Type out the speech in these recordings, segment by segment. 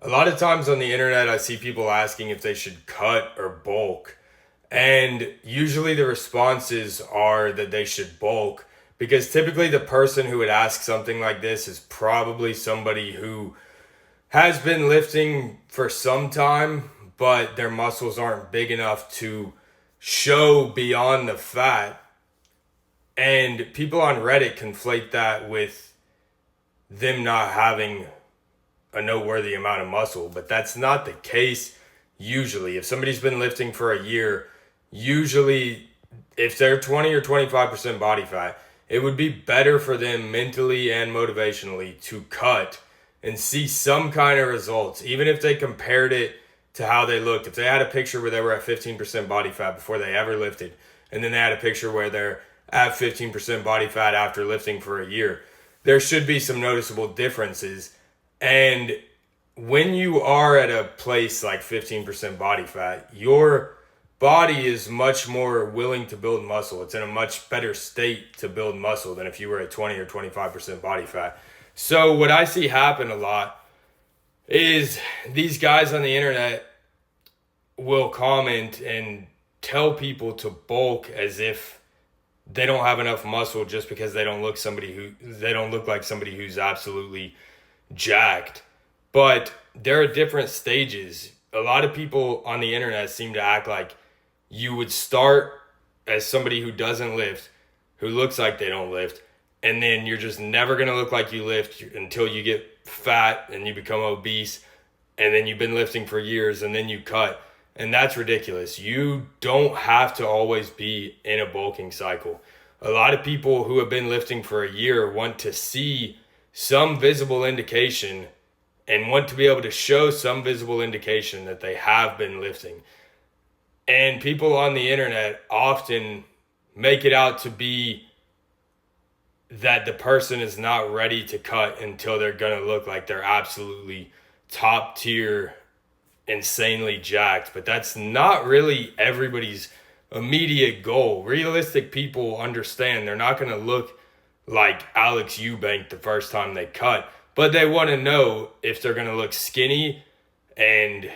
A lot of times on the internet, I see people asking if they should cut or bulk. And usually the responses are that they should bulk because typically the person who would ask something like this is probably somebody who has been lifting for some time, but their muscles aren't big enough to show beyond the fat. And people on Reddit conflate that with them not having a noteworthy amount of muscle, but that's not the case usually. If somebody's been lifting for a year, usually if they're 20 or 25% body fat, it would be better for them mentally and motivationally to cut and see some kind of results, even if they compared it to how they looked. If they had a picture where they were at 15% body fat before they ever lifted, and then they had a picture where they're at 15% body fat after lifting for a year, there should be some noticeable differences. And when you are at a place like 15% body fat, your body is much more willing to build muscle. It's in a much better state to build muscle than if you were at 20 or 25% body fat. So what I see happen a lot is these guys on the internet will comment and tell people to bulk as if they don't have enough muscle just because they don't look like somebody who's absolutely jacked. But there are different stages. A lot of people on the internet seem to act like you would start as somebody who doesn't lift, who looks like they don't lift, and then you're just never going to look like you lift until you get fat and you become obese, and then you've been lifting for years and then you cut. And that's ridiculous. You don't have to always be in a bulking cycle. A lot of people who have been lifting for a year want to see some visible indication and want to be able to show some visible indication that they have been lifting. And people on the internet often make it out to be that the person is not ready to cut until they're going to look like they're absolutely top tier, insanely jacked. But that's not really everybody's immediate goal. Realistic people understand they're not going to look like Alex Eubank the first time they cut, but they want to know if they're going to look skinny and,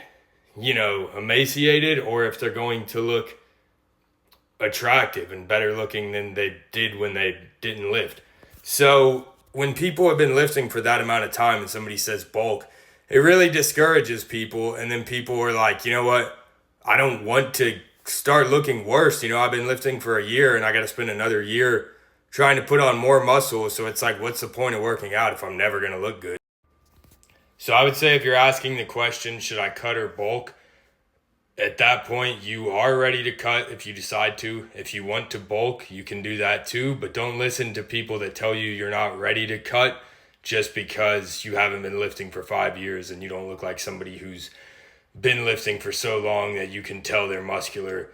emaciated, or if they're going to look attractive and better looking than they did when they didn't lift. So when people have been lifting for that amount of time and somebody says bulk, it really discourages people. And then people are like, you know what? I don't want to start looking worse. I've been lifting for a year and I got to spend another year trying to put on more muscle. So it's like, what's the point of working out if I'm never going to look good? So I would say if you're asking the question, should I cut or bulk? At that point, you are ready to cut if you decide to. If you want to bulk, you can do that too. But don't listen to people that tell you you're not ready to cut just because you haven't been lifting for 5 years and you don't look like somebody who's been lifting for so long that you can tell they're muscular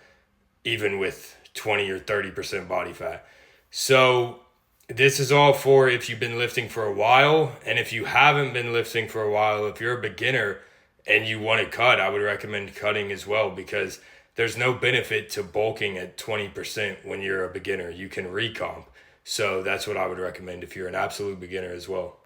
even with 20 or 30% body fat. So this is all for if you've been lifting for a while. And if you haven't been lifting for a while, if you're a beginner and you want to cut, I would recommend cutting as well, because there's no benefit to bulking at 20% when you're a beginner. You can recomp. So that's what I would recommend if you're an absolute beginner as well.